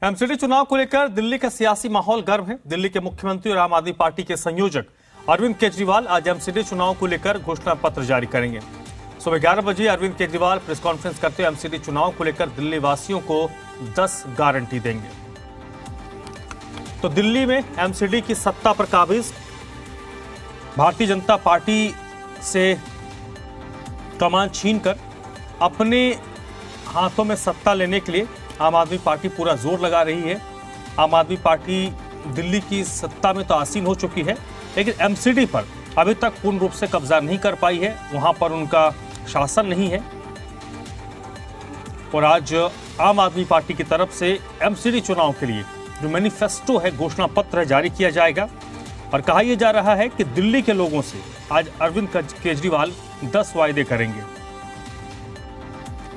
MCD चुनाव को लेकर दिल्ली का सियासी माहौल गर्म है। दिल्ली के मुख्यमंत्री और आम आदमी पार्टी के संयोजक अरविंद केजरीवाल आज एमसीडी चुनाव को लेकर घोषणा पत्र जारी करेंगे। सुबह 11 बजे अरविंद केजरीवाल प्रेस कॉन्फ्रेंस करते हुए एमसीडी चुनाव को लेकर दिल्ली वासियों को 10 गारंटी देंगे। तो दिल्ली में एमसीडी की सत्ता पर काबिज, भारतीय जनता पार्टी से कमान छीनकर अपने हाथों में सत्ता लेने के लिए आम आदमी पार्टी पूरा जोर लगा रही है। आम आदमी पार्टी दिल्ली की सत्ता में तो आसीन हो चुकी है, लेकिन एमसीडी पर अभी तक पूर्ण रूप से कब्जा नहीं कर पाई है। वहां पर उनका शासन नहीं है और आज आम आदमी पार्टी की तरफ से एमसीडी चुनाव के लिए जो मैनिफेस्टो है, घोषणा पत्र है, जारी किया जाएगा। और कहा यह जा रहा है कि दिल्ली के लोगों से आज अरविंद केजरीवाल 10 वायदे करेंगे।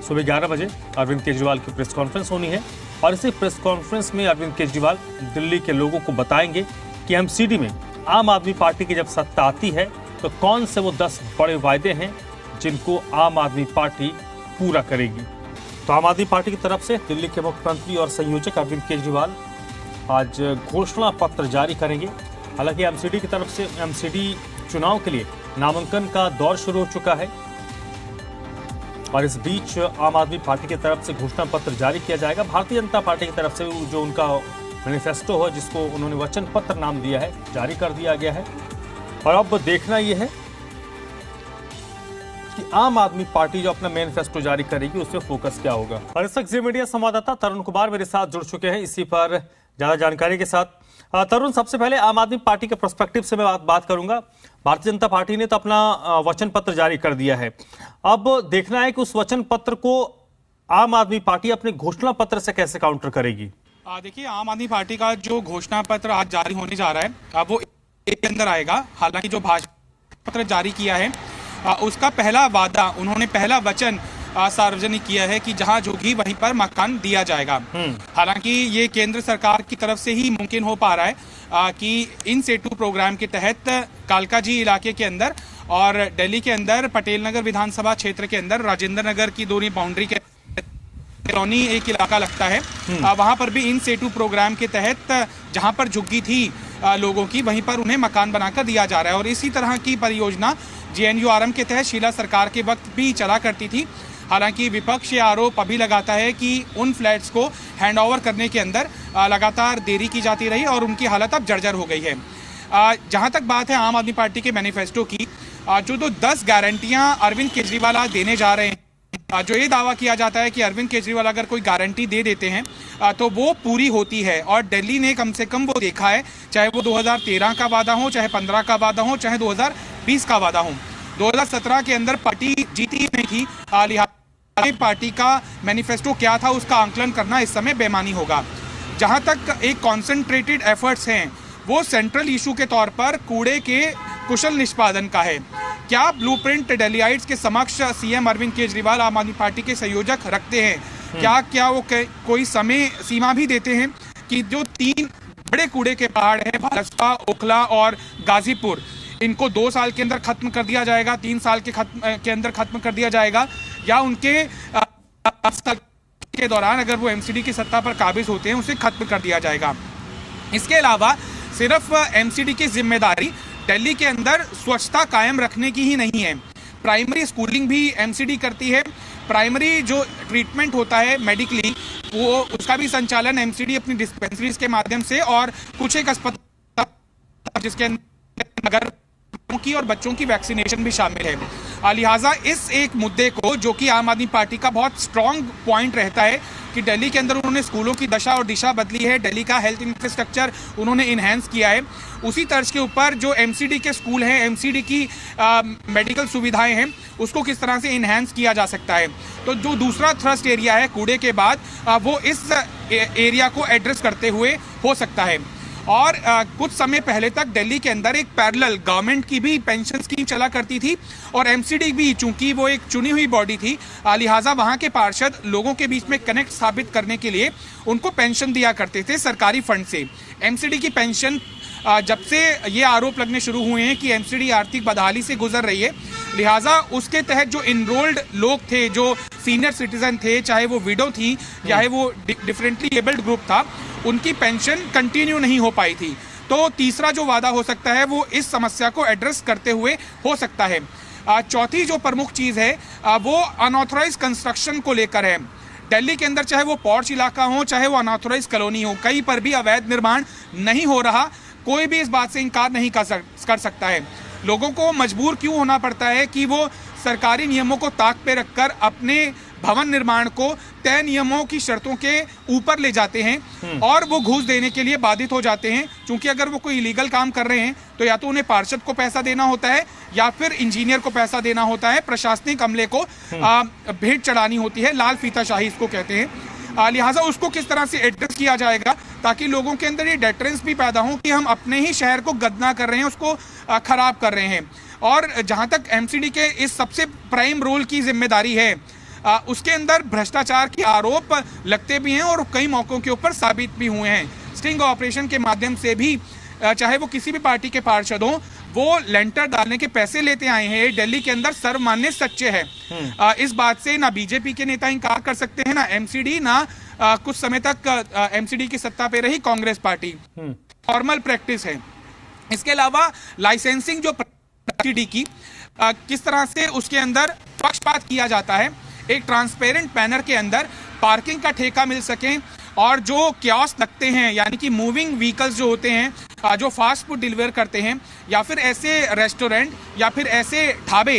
सुबह 11 बजे अरविंद केजरीवाल की प्रेस कॉन्फ्रेंस होनी है और इसी प्रेस कॉन्फ्रेंस में अरविंद केजरीवाल दिल्ली के लोगों को बताएंगे कि एमसीडी में आम आदमी पार्टी की जब सत्ता आती है तो कौन से वो 10 बड़े वायदे हैं जिनको आम आदमी पार्टी पूरा करेगी। तो आम आदमी पार्टी की तरफ से दिल्ली के मुख्यमंत्री और संयोजक अरविंद केजरीवाल आज घोषणा पत्र जारी करेंगे। हालांकि एमसीडी की तरफ से एमसीडी चुनाव के लिए नामांकन का दौर शुरू हो चुका है और इस बीच आम आदमी पार्टी की तरफ से घोषणा पत्र जारी किया जाएगा। भारतीय जनता पार्टी की तरफ से जो उनका मैनिफेस्टो है, जिसको उन्होंने वचन पत्र नाम दिया है, जारी कर दिया गया है। और अब देखना यह है कि आम आदमी पार्टी जो अपना मैनिफेस्टो जारी करेगी उसमें फोकस क्या होगा। और इस वक्त जी मीडिया संवाददाता तरुण कुमार मेरे साथ जुड़ चुके हैं इसी पर ज्यादा जानकारी के साथ। तरुण, सबसे पहले आम आदमी पार्टी के पर्सपेक्टिव से मैं बात करूंगा। भारतीय जनता पार्टी ने तो अपना वचन पत्र जारी कर दिया है, अब देखना है कि उस वचन पत्र को आम आदमी पार्टी अपने घोषणा पत्र से कैसे काउंटर करेगी। देखिए, आम आदमी पार्टी का जो घोषणा पत्र आज जारी होने जा रहा है वो एक के अंदर आएगा। हालांकि जो भाषण पत्र जारी किया है उसका पहला वादा, उन्होंने पहला वचन सार्वजनिक किया है कि जहां जोगी वहीं पर मकान दिया जाएगा। हालांकि ये केंद्र सरकार की तरफ से ही मुमकिन हो पा रहा है कि इन सेतु प्रोग्राम के तहत कालकाजी इलाके के अंदर और दिल्ली के अंदर पटेल नगर विधानसभा क्षेत्र के अंदर राजेंद्र नगर की दोनों बाउंड्री के कॉलोनी एक इलाका लगता है, वहां पर भी इन सेतु प्रोग्राम के तहत जहां पर झुग्गी थी लोगों की, वहीं पर उन्हें मकान बनाकर दिया जा रहा है। और इसी तरह की परियोजना जेएनयूआरएम के तहत शीला सरकार के वक्त भी चला करती थी। हालांकि विपक्ष ये आरोप अभी लगाता है कि उन फ्लैट्स को हैंडओवर करने के अंदर लगातार देरी की जाती रही और उनकी हालत अब जर्जर हो गई है। जहां तक बात है आम आदमी पार्टी के मैनिफेस्टो की, जो 10 गारंटियां अरविंद केजरीवाल आज देने जा रहे हैं, जो ये दावा किया जाता है कि अरविंद केजरीवाल अगर कोई गारंटी दे देते हैं तो वो पूरी होती है। और दिल्ली ने कम से कम वो देखा है, चाहे वो 2013 का वादा हो, चाहे 15 का वादा हो, चाहे 2020 का वादा हो। 2017 के अंदर पार्टी जीती नहीं थी, लिहाजा पार्टी का मैनिफेस्टो क्या था उसका आंकलन करना इस समय बेमानी होगा। जहां तक एक कॉन्सेंट्रेटेड एफर्ट्स हैं वो सेंट्रल इशू के तौर पर कूड़े के कुशल निष्पादन का है। क्या ब्लूप्रिंट दिल्लीइट्स के समक्ष सीएम अरविंद केजरीवाल आम आदमी पार्टी के संयोजक रखते हैं? क्या वो कोई समय सीमा भी देते हैं कि जो 3 बड़े कूड़े के पहाड़ हैं, भालसा, ओखला और गाजीपुर, इनको 2 साल के अंदर खत्म कर दिया जाएगा, 3 साल के अंदर खत्म कर दिया जाएगा, या उनके के दौरान अगर वो एमसीडी की सत्ता पर काबिज होते हैं उसे खत्म कर दिया जाएगा। इसके अलावा सिर्फ एमसीडी की जिम्मेदारी दिल्ली के अंदर स्वच्छता कायम रखने की ही नहीं है, प्राइमरी स्कूलिंग भी एमसीडी करती है। प्राइमरी जो ट्रीटमेंट होता है मेडिकली, वो उसका भी संचालन एमसीडी अपनी डिस्पेंसरीज के माध्यम से, और कुछ एक अस्पताल जिसके अंदर की और बच्चों की वैक्सीनेशन भी शामिल है। लिहाजा इस एक मुद्दे को, जो कि आम आदमी पार्टी का बहुत स्ट्रॉन्ग पॉइंट रहता है कि दिल्ली के अंदर उन्होंने स्कूलों की दशा और दिशा बदली है, दिल्ली का हेल्थ इंफ्रास्ट्रक्चर उन्होंने इन्हेंस किया है, उसी तर्ज के ऊपर जो एमसीडी के स्कूल हैं, एमसीडी की मेडिकल सुविधाएं हैं, उसको किस तरह से इन्हेंस किया जा सकता है। तो जो दूसरा थ्रस्ट एरिया है कूड़े के बाद, वो इस एरिया को एड्रेस करते हुए हो सकता है। और कुछ समय पहले तक दिल्ली के अंदर एक पैरेलल गवर्नमेंट की भी पेंशन स्कीम चला करती थी और एमसीडी भी, चूंकि वो एक चुनी हुई बॉडी थी, लिहाजा वहां के पार्षद लोगों के बीच में कनेक्ट स्थापित करने के लिए उनको पेंशन दिया करते थे सरकारी फंड से। एमसीडी की पेंशन जब से ये आरोप लगने शुरू हुए हैं कि एमसीडी आर्थिक बदहाली से गुजर रही है, लिहाजा उसके तहत जो इनरोल्ड लोग थे, जो सीनियर सिटीजन थे, चाहे वो विडो थी, चाहे वो डिफरेंटली एबल्ड ग्रुप था, उनकी पेंशन कंटिन्यू नहीं हो पाई थी। तो तीसरा जो वादा हो सकता है वो इस समस्या को एड्रेस करते हुए हो सकता है। चौथी जो प्रमुख चीज है वो अनऑथराइज कंस्ट्रक्शन को लेकर है। दिल्ली के अंदर चाहे वो पॉर्च इलाका हो, चाहे वो अनऑथराइज कॉलोनी हो, कहीं पर भी अवैध निर्माण नहीं हो रहा। कोई भी इस बात से इनकार नहीं कर सकता है। लोगों को मजबूर क्यों होना पड़ता है कि वो सरकारी नियमों को ताक पे रखकर अपने भवन निर्माण को तय नियमों की शर्तों के ऊपर ले जाते हैं और वो घूस देने के लिए बाधित हो जाते हैं। क्योंकि अगर वो कोई इलीगल काम कर रहे हैं तो या तो उन्हें पार्षद को पैसा देना होता है या फिर इंजीनियर को पैसा देना होता है, प्रशासनिक अमले को भेंट चढ़ानी होती है, लाल फीताशाही इसको कहते हैं। लिहाजा उसको किस तरह से एड्रेस किया जाएगा ताकि लोगों के अंदर ये डेटरेंस भी पैदा हो कि हम अपने ही शहर को गंदा कर रहे हैं, उसको खराब कर रहे हैं। और जहां तक एमसीडी के इस सबसे प्राइम रोल की जिम्मेदारी है, उसके अंदर भ्रष्टाचार के आरोप लगते भी हैं और कई मौकों के ऊपर साबित भी हुए हैं। स्टिंग ऑपरेशन के माध्यम से भी चाहे वो किसी भी पार्टी के पार्षद हों, वो लेंटर डालने के पैसे लेते आए हैं। दिल्ली के अंदर सर्वमान्य सच्चे है। इस बात से ना बीजेपी के नेता इनकार कर सकते हैं, ना एमसीडी, ना कुछ समय तक एमसीडी की सत्ता पे रही कांग्रेस पार्टी। फॉर्मल प्रैक्टिस है। इसके अलावा लाइसेंसिंग जो एमसीडी की किस तरह से उसके अंदर पक्षपात किया जाता है, एक ट्रांसपेरेंट बैनर के अंदर पार्किंग का ठेका मिल सके और जो कियोस्क लगते हैं यानी कि मूविंग व्हीकल्स जो होते हैं, जो फास्ट फूड डिलीवर करते हैं, या फिर ऐसे रेस्टोरेंट या फिर ऐसे ढाबे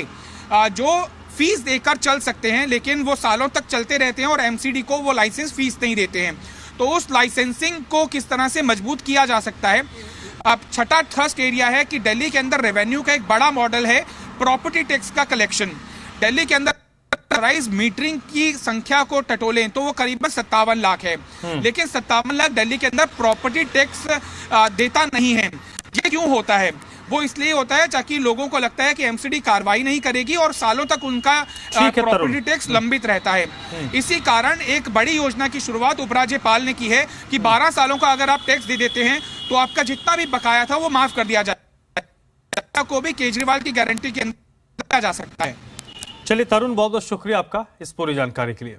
जो फीस देकर चल सकते हैं लेकिन वो सालों तक चलते रहते हैं और एमसीडी को वो लाइसेंस फीस नहीं देते हैं, तो उस लाइसेंसिंग को किस तरह से मजबूत किया जा सकता है। अब छठा थ्रस्ट एरिया है कि दिल्ली के अंदर रेवेन्यू का एक बड़ा मॉडल है प्रॉपर्टी टैक्स का कलेक्शन। दिल्ली के अंदर मीटरिंग की संख्या को टटोलें तो वो करीबन 57 लाख है, लेकिन 57 लाख दिल्ली के अंदर प्रॉपर्टी टैक्स देता नहीं है। ये क्यों होता है? वो इसलिए होता है ताकि लोगों को लगता है कि एमसीडी कार्रवाई नहीं करेगी और सालों तक उनका प्रॉपर्टी टैक्स लंबित रहता है। इसी कारण एक बड़ी योजना की शुरुआत उपराज्यपाल ने की है कि 12 सालों का अगर आप टैक्स दे देते हैं तो आपका जितना भी बकाया था वो माफ कर दिया जाए। को भी केजरीवाल की गारंटी के अंदर जा सकता है। चलिए तरुण, बहुत बहुत शुक्रिया आपका इस पूरी जानकारी के लिए।